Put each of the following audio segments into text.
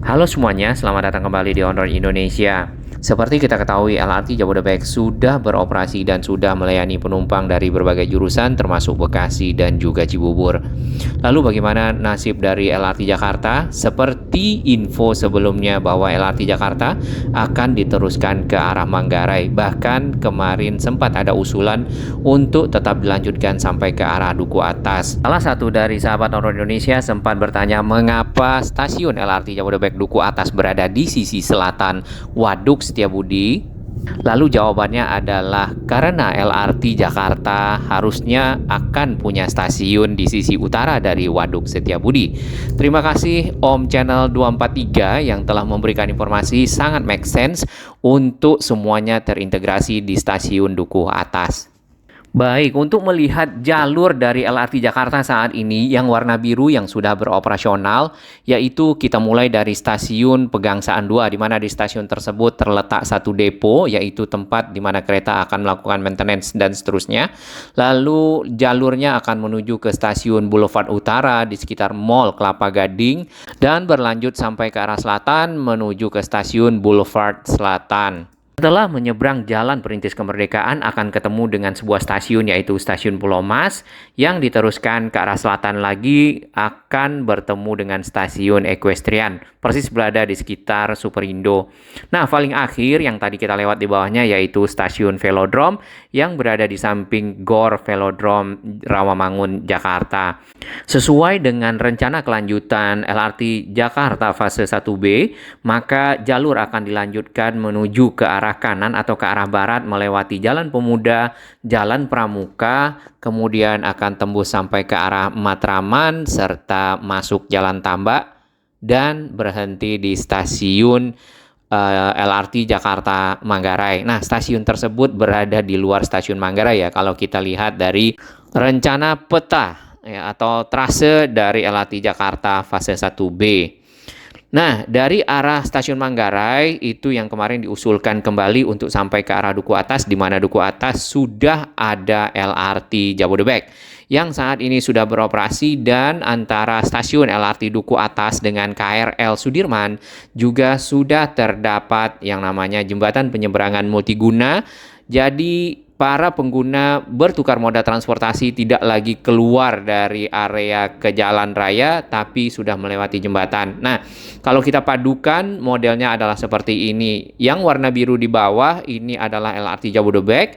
Halo semuanya, selamat datang kembali di Honor Indonesia. Seperti kita ketahui, LRT Jabodebek sudah beroperasi dan sudah melayani penumpang dari berbagai jurusan termasuk Bekasi dan juga Cibubur. Lalu bagaimana nasib dari LRT Jakarta? Seperti info sebelumnya bahwa LRT Jakarta akan diteruskan ke arah Manggarai. Bahkan kemarin sempat ada usulan untuk tetap dilanjutkan sampai ke arah Duku Atas. Salah satu dari sahabat Honor Indonesia sempat bertanya mengapa stasiun LRT Jabodebek Duku Atas berada di sisi selatan Waduk Setiabudi. Lalu jawabannya adalah karena LRT Jakarta harusnya akan punya stasiun di sisi utara dari Waduk Setiabudi. Terima kasih Om Channel 243 yang telah memberikan informasi sangat make sense untuk semuanya terintegrasi di stasiun Duku Atas. Baik, untuk melihat jalur dari LRT Jakarta saat ini yang warna biru yang sudah beroperasional, yaitu kita mulai dari stasiun Pegangsaan 2, di mana di stasiun tersebut terletak satu depo, yaitu tempat di mana kereta akan melakukan maintenance dan seterusnya. Lalu jalurnya akan menuju ke stasiun Boulevard Utara di sekitar Mall Kelapa Gading, dan berlanjut sampai ke arah selatan menuju ke stasiun Boulevard Selatan. Setelah menyeberang Jalan Perintis Kemerdekaan akan ketemu dengan sebuah stasiun yaitu Stasiun Pulau Mas yang diteruskan ke arah selatan lagi akan bertemu dengan Stasiun Equestrian, persis berada di sekitar Superindo. Nah, paling akhir yang tadi kita lewat di bawahnya yaitu Stasiun Velodrome yang berada di samping Gor Velodrome Rawamangun, Jakarta. Sesuai dengan rencana kelanjutan LRT Jakarta fase 1B, maka jalur akan dilanjutkan menuju ke arah kanan atau ke arah barat melewati Jalan Pemuda, Jalan Pramuka, kemudian akan tembus sampai ke arah Matraman serta masuk Jalan Tambak dan berhenti di stasiun LRT Jakarta Manggarai. Nah, stasiun tersebut berada di luar stasiun Manggarai ya kalau kita lihat dari rencana peta ya, atau trase dari LRT Jakarta fase 1B. Nah, dari arah stasiun Manggarai itu yang kemarin diusulkan kembali untuk sampai ke arah Duku Atas, di mana Duku Atas sudah ada LRT Jabodebek yang saat ini sudah beroperasi, dan antara stasiun LRT Duku Atas dengan KRL Sudirman juga sudah terdapat yang namanya jembatan penyeberangan multiguna. Jadi para pengguna bertukar moda transportasi tidak lagi keluar dari area ke jalan raya, tapi sudah melewati jembatan. Nah, kalau kita padukan modelnya adalah seperti ini. Yang warna biru di bawah ini adalah LRT Jabodebek.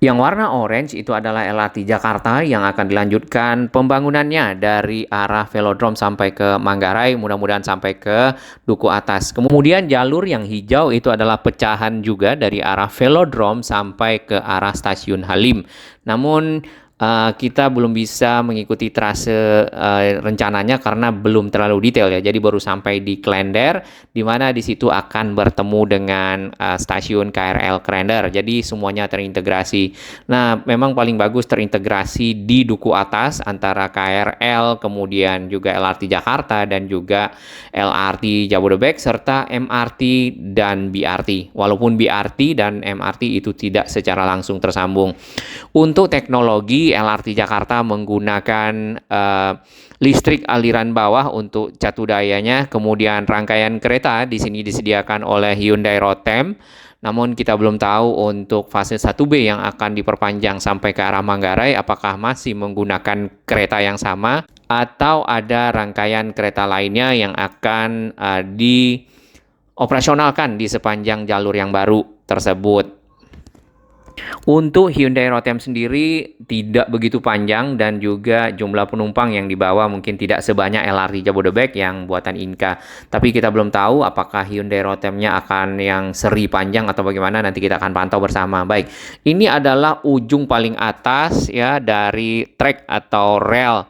Yang warna orange itu adalah LRT Jakarta yang akan dilanjutkan pembangunannya dari arah Velodrome sampai ke Manggarai, mudah-mudahan sampai ke Duku Atas. Kemudian jalur yang hijau itu adalah pecahan juga dari arah Velodrome sampai ke arah Stasiun Halim. Namun kita belum bisa mengikuti trase rencananya karena belum terlalu detail ya. Jadi baru sampai di Klender, di mana di situ akan bertemu dengan stasiun KRL Klender. Jadi semuanya terintegrasi. Nah, memang paling bagus terintegrasi di Duku Atas antara KRL, kemudian juga LRT Jakarta dan juga LRT Jabodebek serta MRT dan BRT. Walaupun BRT dan MRT itu tidak secara langsung tersambung. Untuk teknologi, LRT Jakarta menggunakan listrik aliran bawah untuk catu dayanya, kemudian rangkaian kereta di sini disediakan oleh Hyundai Rotem. Namun kita belum tahu untuk fase 1B yang akan diperpanjang sampai ke arah Manggarai apakah masih menggunakan kereta yang sama atau ada rangkaian kereta lainnya yang akan dioperasionalkan di sepanjang jalur yang baru tersebut. Untuk Hyundai Rotem sendiri tidak begitu panjang dan juga jumlah penumpang yang dibawa mungkin tidak sebanyak LRT Jabodebek yang buatan Inka. Tapi kita belum tahu apakah Hyundai Rotemnya akan yang seri panjang atau bagaimana, nanti kita akan pantau bersama. Baik, ini adalah ujung paling atas ya dari trek atau rel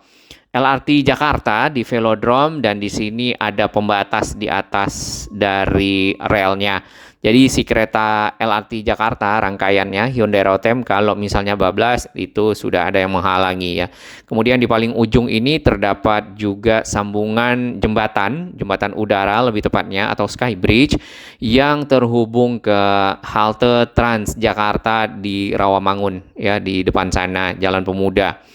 LRT Jakarta di Velodrome, dan di sini ada pembatas di atas dari relnya. Jadi si kereta LRT Jakarta rangkaiannya Hyundai Rotem kalau misalnya bablas itu sudah ada yang menghalangi ya. Kemudian di paling ujung ini terdapat juga sambungan jembatan udara lebih tepatnya atau Sky Bridge yang terhubung ke halte Transjakarta di Rawamangun ya, di depan sana Jalan Pemuda.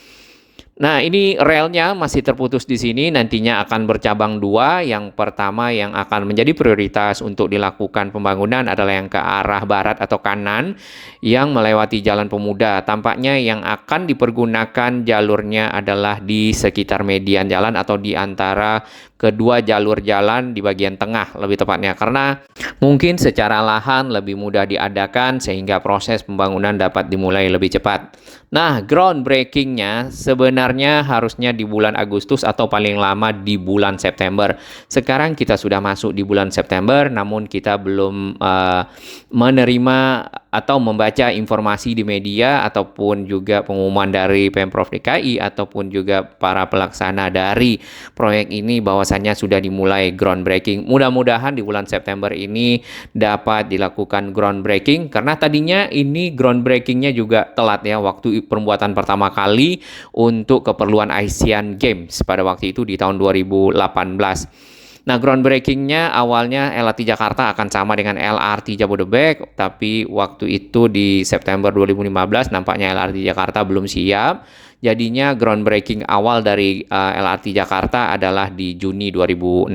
Nah, ini relnya masih terputus di sini, nantinya akan bercabang dua. Yang pertama yang akan menjadi prioritas untuk dilakukan pembangunan adalah yang ke arah barat atau kanan, yang melewati Jalan Pemuda. Tampaknya yang akan dipergunakan jalurnya adalah di sekitar median jalan atau di antara kedua jalur jalan di bagian tengah lebih tepatnya, karena mungkin secara lahan lebih mudah diadakan sehingga proses pembangunan dapat dimulai lebih cepat. Nah, groundbreakingnya sebenarnya harusnya di bulan Agustus atau paling lama di bulan September. Sekarang kita sudah masuk di bulan September, namun kita belum menerima atau membaca informasi di media ataupun juga pengumuman dari Pemprov DKI ataupun juga para pelaksana dari proyek ini bahwasannya sudah dimulai groundbreaking. Mudah-mudahan di bulan September ini dapat dilakukan groundbreaking, karena tadinya ini groundbreakingnya juga telat ya, waktu pembuatan pertama kali untuk keperluan Asian Games pada waktu itu di tahun 2018. Nah, groundbreakingnya awalnya LRT Jakarta akan sama dengan LRT Jabodebek, tapi waktu itu di September 2015 nampaknya LRT Jakarta belum siap. Jadinya groundbreaking awal dari LRT Jakarta adalah di Juni 2016,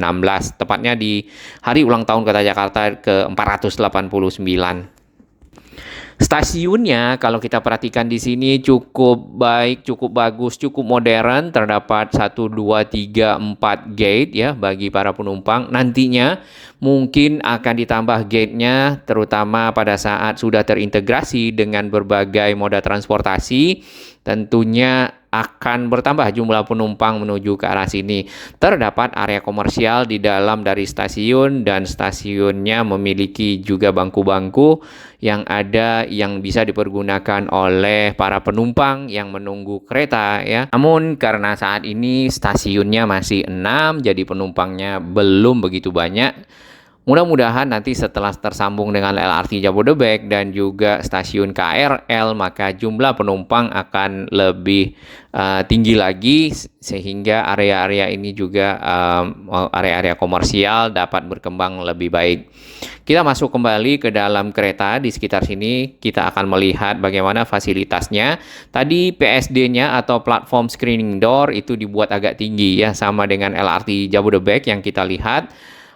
tepatnya di hari ulang tahun Kota Jakarta ke-489. Stasiunnya kalau kita perhatikan di sini cukup baik, cukup bagus, cukup modern. Terdapat 1, 2, 3, 4 gate ya bagi para penumpang. Nantinya mungkin akan ditambah gate-nya terutama pada saat sudah terintegrasi dengan berbagai moda transportasi. Tentunya akan bertambah jumlah penumpang menuju ke arah sini. Terdapat area komersial di dalam dari stasiun, dan stasiunnya memiliki juga bangku-bangku yang ada yang bisa dipergunakan oleh para penumpang yang menunggu kereta ya. Namun karena saat ini stasiunnya masih 6, jadi penumpangnya belum begitu banyak. Mudah-mudahan nanti setelah tersambung dengan LRT Jabodebek dan juga stasiun KRL, maka jumlah penumpang akan lebih tinggi lagi sehingga area-area ini juga area-area komersial dapat berkembang lebih baik. Kita masuk kembali ke dalam kereta. Di sekitar sini kita akan melihat bagaimana fasilitasnya. Tadi PSD-nya atau platform screening door itu dibuat agak tinggi ya, sama dengan LRT Jabodebek yang kita lihat.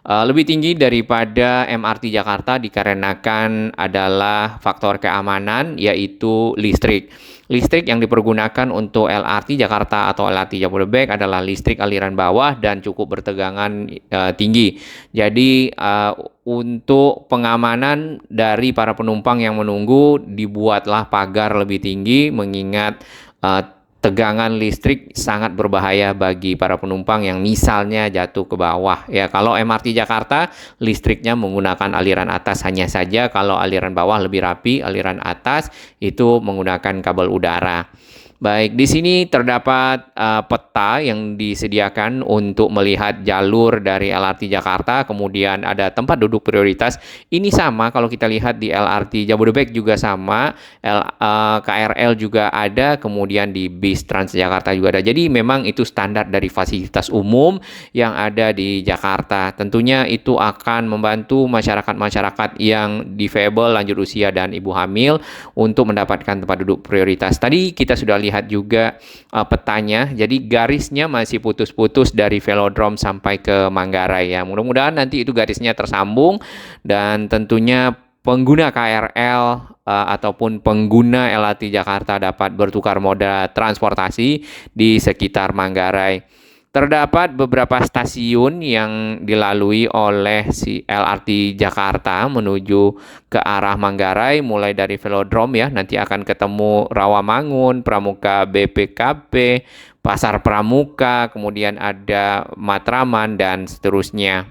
Lebih tinggi daripada MRT Jakarta dikarenakan adalah faktor keamanan, yaitu listrik. Listrik yang dipergunakan untuk LRT Jakarta atau LRT Jabodebek adalah listrik aliran bawah dan cukup bertegangan tinggi. Jadi untuk pengamanan dari para penumpang yang menunggu dibuatlah pagar lebih tinggi, mengingat tegangan listrik sangat berbahaya bagi para penumpang yang misalnya jatuh ke bawah. Ya, kalau MRT Jakarta listriknya menggunakan aliran atas hanya saja, kalau aliran bawah lebih rapi, aliran atas itu menggunakan kabel udara. Baik, di sini terdapat peta yang disediakan untuk melihat jalur dari LRT Jakarta, kemudian ada tempat duduk prioritas. Ini sama kalau kita lihat di LRT Jabodebek juga sama, KRL juga ada, kemudian di bis Transjakarta juga ada. Jadi memang itu standar dari fasilitas umum yang ada di Jakarta. Tentunya itu akan membantu masyarakat-masyarakat yang difabel, lanjut usia, dan ibu hamil untuk mendapatkan tempat duduk prioritas. Tadi kita sudah lihat juga petanya, jadi garisnya masih putus-putus dari Velodrome sampai ke Manggarai ya. Mudah-mudahan nanti itu garisnya tersambung, dan tentunya pengguna KRL ataupun pengguna LRT Jakarta dapat bertukar moda transportasi di sekitar Manggarai. Terdapat beberapa stasiun yang dilalui oleh si LRT Jakarta menuju ke arah Manggarai, mulai dari Velodrome ya, nanti akan ketemu Rawamangun, Pramuka BPKP, Pasar Pramuka, kemudian ada Matraman, dan seterusnya.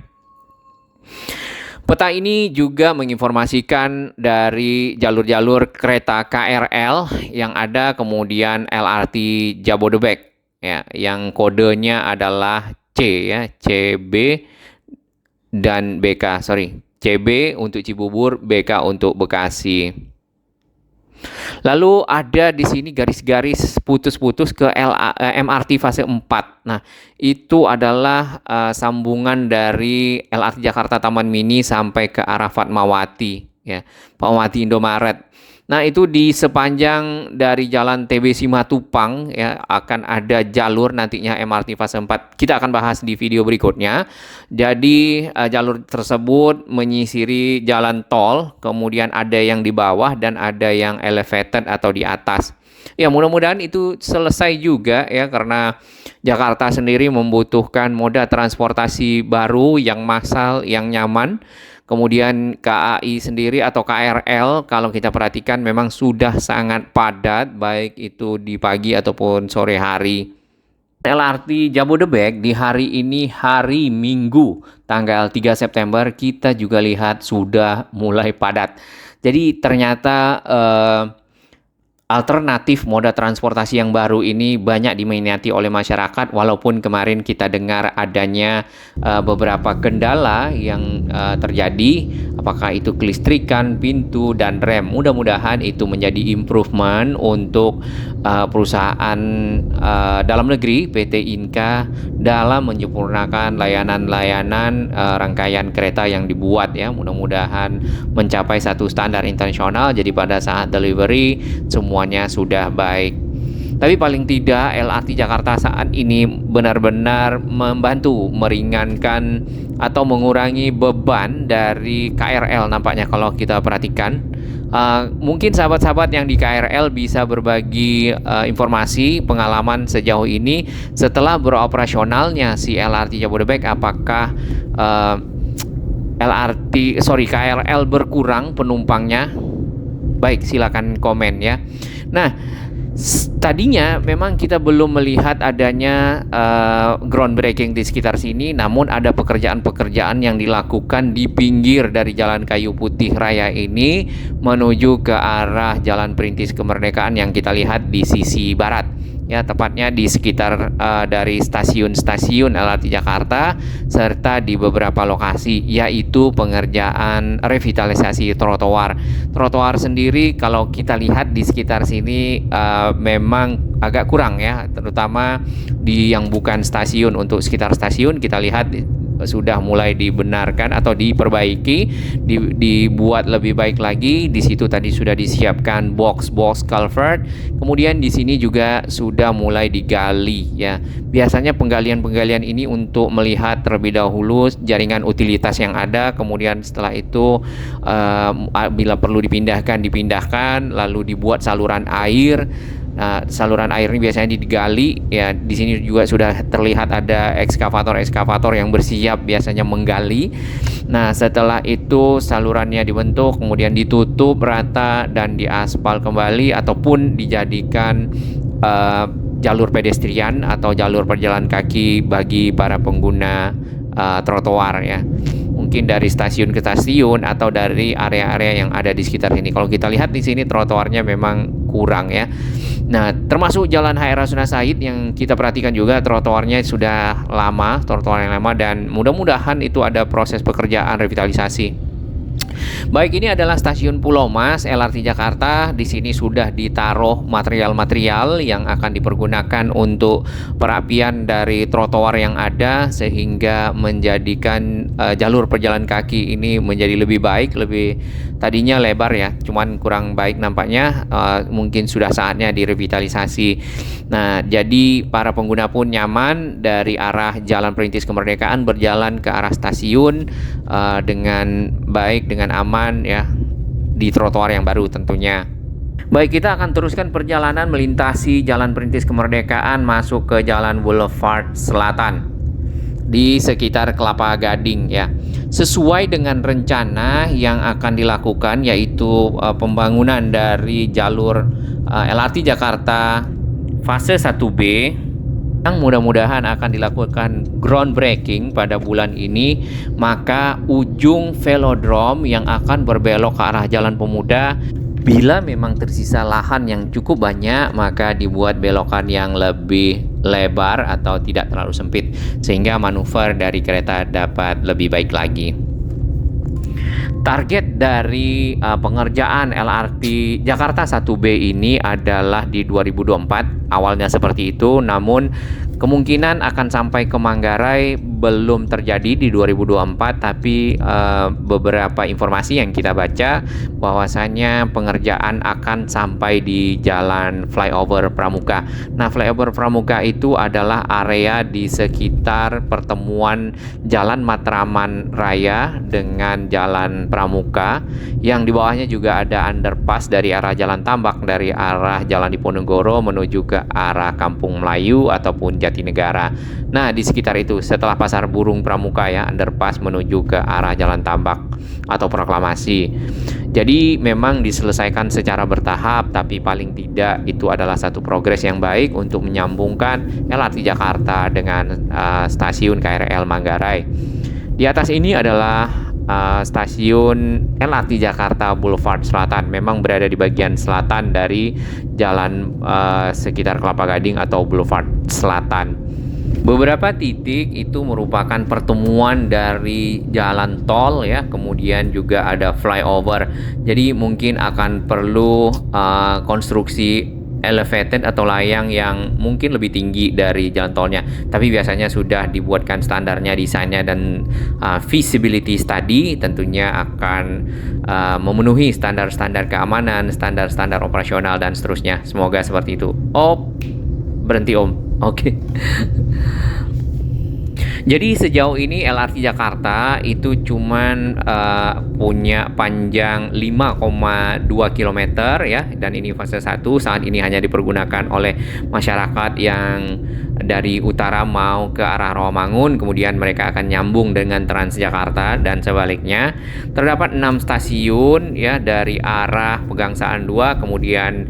Peta ini juga menginformasikan dari jalur-jalur kereta KRL yang ada, kemudian LRT Jabodebek ya, yang kodenya adalah C ya, CB dan BK, CB untuk Cibubur, BK untuk Bekasi. Lalu ada di sini garis-garis putus-putus ke MRT fase 4. Nah, itu adalah sambungan dari LRT Jakarta Taman Mini sampai ke arah Fatmawati. ya, Fatmawati Indomaret. Nah, itu di sepanjang dari Jalan TB Simatupang ya akan ada jalur nantinya MRT fase 4. Kita akan bahas di video berikutnya. Jadi jalur tersebut menyisiri jalan tol, kemudian ada yang di bawah dan ada yang elevated atau di atas. Ya, mudah-mudahan itu selesai juga ya, karena Jakarta sendiri membutuhkan moda transportasi baru yang massal, yang nyaman. Kemudian KAI sendiri atau KRL kalau kita perhatikan memang sudah sangat padat baik itu di pagi ataupun sore hari. LRT Jabodebek di hari ini hari Minggu tanggal 3 September kita juga lihat sudah mulai padat. Jadi ternyata alternatif moda transportasi yang baru ini banyak diminati oleh masyarakat, walaupun kemarin kita dengar adanya beberapa kendala yang terjadi, apakah itu kelistrikan, pintu, dan rem. Mudah-mudahan itu menjadi improvement untuk perusahaan dalam negeri PT Inka dalam menyempurnakan layanan-layanan rangkaian kereta yang dibuat ya. Mudah-mudahan mencapai satu standar internasional, jadi pada saat delivery semuanya sudah baik. Tapi paling tidak LRT Jakarta saat ini benar-benar membantu meringankan atau mengurangi beban dari KRL nampaknya kalau kita perhatikan. Mungkin sahabat-sahabat yang di KRL bisa berbagi informasi pengalaman sejauh ini setelah beroperasionalnya si LRT Jabodebek, apakah KRL berkurang penumpangnya? Baik, silakan komen ya. Nah, tadinya memang kita belum melihat adanya groundbreaking di sekitar sini, namun ada pekerjaan-pekerjaan yang dilakukan di pinggir dari Jalan Kayu Putih Raya ini menuju ke arah Jalan Perintis Kemerdekaan yang kita lihat di sisi barat. Ya, tepatnya di sekitar dari stasiun-stasiun LRT Jakarta serta di beberapa lokasi, yaitu pengerjaan revitalisasi trotoar. Trotoar sendiri kalau kita lihat di sekitar sini memang agak kurang ya, terutama di yang bukan stasiun. Untuk sekitar stasiun kita lihat sudah mulai dibenarkan atau diperbaiki, dibuat lebih baik lagi. Di situ tadi sudah disiapkan box culvert. Kemudian di sini juga sudah mulai digali ya. Biasanya penggalian-penggalian ini untuk melihat terlebih dahulu jaringan utilitas yang ada, kemudian setelah itu bila perlu dipindahkan, lalu dibuat saluran air. Nah, saluran air ini biasanya digali ya. Di sini juga sudah terlihat ada ekskavator yang bersiap biasanya menggali. Nah, setelah itu salurannya dibentuk, kemudian ditutup rata dan diaspal kembali ataupun dijadikan jalur pedestrian atau jalur perjalan kaki bagi para pengguna trotoar ya. Mungkin dari stasiun ke stasiun atau dari area-area yang ada di sekitar sini. Kalau kita lihat di sini trotoarnya memang kurang ya. Nah, termasuk Jalan HR Rasuna Said yang kita perhatikan juga trotoarnya sudah lama, trotoar yang lama, dan mudah-mudahan itu ada proses pekerjaan revitalisasi. Baik, ini adalah stasiun Pulau Mas LRT Jakarta. Di sini sudah ditaruh material-material yang akan dipergunakan untuk perapian dari trotoar yang ada sehingga menjadikan jalur perjalan kaki ini menjadi lebih baik, tadinya lebar ya, cuman kurang baik nampaknya. Mungkin sudah saatnya direvitalisasi. Nah, jadi para pengguna pun nyaman dari arah Jalan Perintis Kemerdekaan berjalan ke arah stasiun dengan baik, dengan aman ya, di trotoar yang baru tentunya. Baik, kita akan teruskan perjalanan melintasi Jalan Perintis Kemerdekaan masuk ke Jalan Boulevard Selatan di sekitar Kelapa Gading ya. Sesuai dengan rencana yang akan dilakukan, yaitu pembangunan dari jalur LRT Jakarta fase 1B yang mudah-mudahan akan dilakukan groundbreaking pada bulan ini, maka ujung velodrome yang akan berbelok ke arah Jalan Pemuda, bila memang tersisa lahan yang cukup banyak, maka dibuat belokan yang lebih lebar atau tidak terlalu sempit sehingga manuver dari kereta dapat lebih baik lagi. Target dari pengerjaan LRT Jakarta 1B ini adalah di 2024, awalnya seperti itu, namun Kemungkinan akan sampai ke Manggarai belum terjadi di 2024, tapi beberapa informasi yang kita baca bahwasanya pengerjaan akan sampai di Jalan Flyover Pramuka. Nah, Flyover Pramuka itu adalah area di sekitar pertemuan Jalan Matraman Raya dengan Jalan Pramuka, yang di bawahnya juga ada underpass dari arah Jalan Tambak, dari arah Jalan Diponegoro menuju ke arah Kampung Melayu ataupun Jatinegara. Nah, di sekitar itu setelah Pasar Burung Pramuka ya, underpass menuju ke arah Jalan Tambak atau Proklamasi. Jadi memang diselesaikan secara bertahap, tapi paling tidak itu adalah satu progres yang baik untuk menyambungkan LRT Jakarta dengan stasiun KRL Manggarai. Di atas ini adalah stasiun LRT Jakarta Boulevard Selatan, memang berada di bagian selatan dari jalan sekitar Kelapa Gading atau Boulevard Selatan. Beberapa titik itu merupakan pertemuan dari jalan tol ya, kemudian juga ada flyover. Jadi mungkin akan perlu konstruksi elevated atau layang yang mungkin lebih tinggi dari jalan tolnya. Tapi biasanya sudah dibuatkan standarnya, desainnya, dan feasibility study tentunya akan memenuhi standar-standar keamanan, standar-standar operasional, dan seterusnya. Semoga seperti itu. Oh, berhenti Om. Oke. Jadi sejauh ini LRT Jakarta itu cuman punya panjang 5,2 km ya, dan ini fase 1 saat ini hanya dipergunakan oleh masyarakat yang dari utara mau ke arah Rawamangun, kemudian mereka akan nyambung dengan Transjakarta dan sebaliknya. Terdapat 6 stasiun ya dari arah Pegangsaan 2, kemudian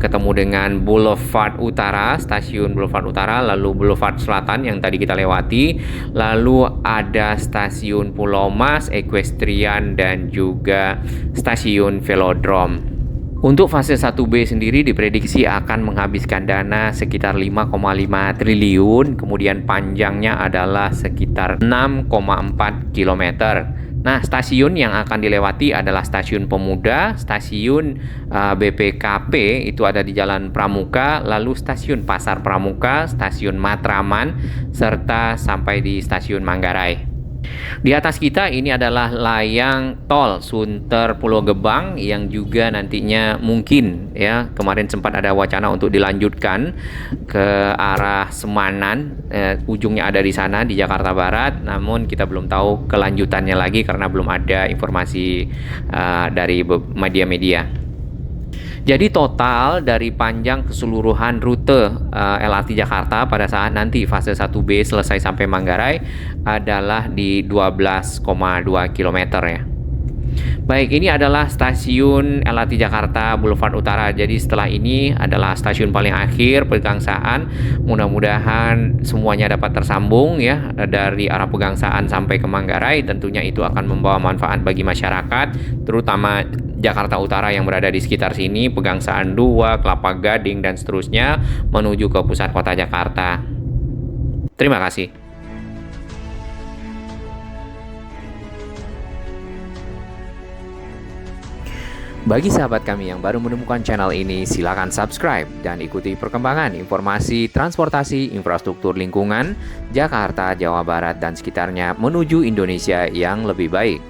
ketemu dengan Boulevard Utara, stasiun Boulevard Utara, lalu Boulevard Selatan yang tadi kita lewati, lalu ada stasiun Pulau Mas, Equestrian, dan juga stasiun Velodrome. Untuk fase 1B sendiri diprediksi akan menghabiskan dana sekitar 5,5 triliun, kemudian panjangnya adalah sekitar 6,4 km. Nah, stasiun yang akan dilewati adalah Stasiun Pemuda, Stasiun BPKP itu ada di Jalan Pramuka, lalu Stasiun Pasar Pramuka, Stasiun Matraman, serta sampai di Stasiun Manggarai. Di atas kita ini adalah layang tol Sunter Pulau Gebang yang juga nantinya mungkin ya, kemarin sempat ada wacana untuk dilanjutkan ke arah Semanan, ujungnya ada di sana di Jakarta Barat, namun kita belum tahu kelanjutannya lagi karena belum ada informasi dari media-media. Jadi total dari panjang keseluruhan rute LRT Jakarta pada saat nanti fase 1B selesai sampai Manggarai adalah di 12,2 km ya. Baik, ini adalah stasiun LRT Jakarta Boulevard Utara. Jadi setelah ini adalah stasiun paling akhir Pegangsaan. Mudah-mudahan semuanya dapat tersambung ya dari arah Pegangsaan sampai ke Manggarai. Tentunya itu akan membawa manfaat bagi masyarakat, terutama Jakarta Utara yang berada di sekitar sini, Pegangsaan 2, Kelapa Gading, dan seterusnya menuju ke pusat kota Jakarta. Terima kasih. Bagi sahabat kami yang baru menemukan channel ini, silakan subscribe dan ikuti perkembangan informasi transportasi infrastruktur lingkungan Jakarta, Jawa Barat, dan sekitarnya menuju Indonesia yang lebih baik.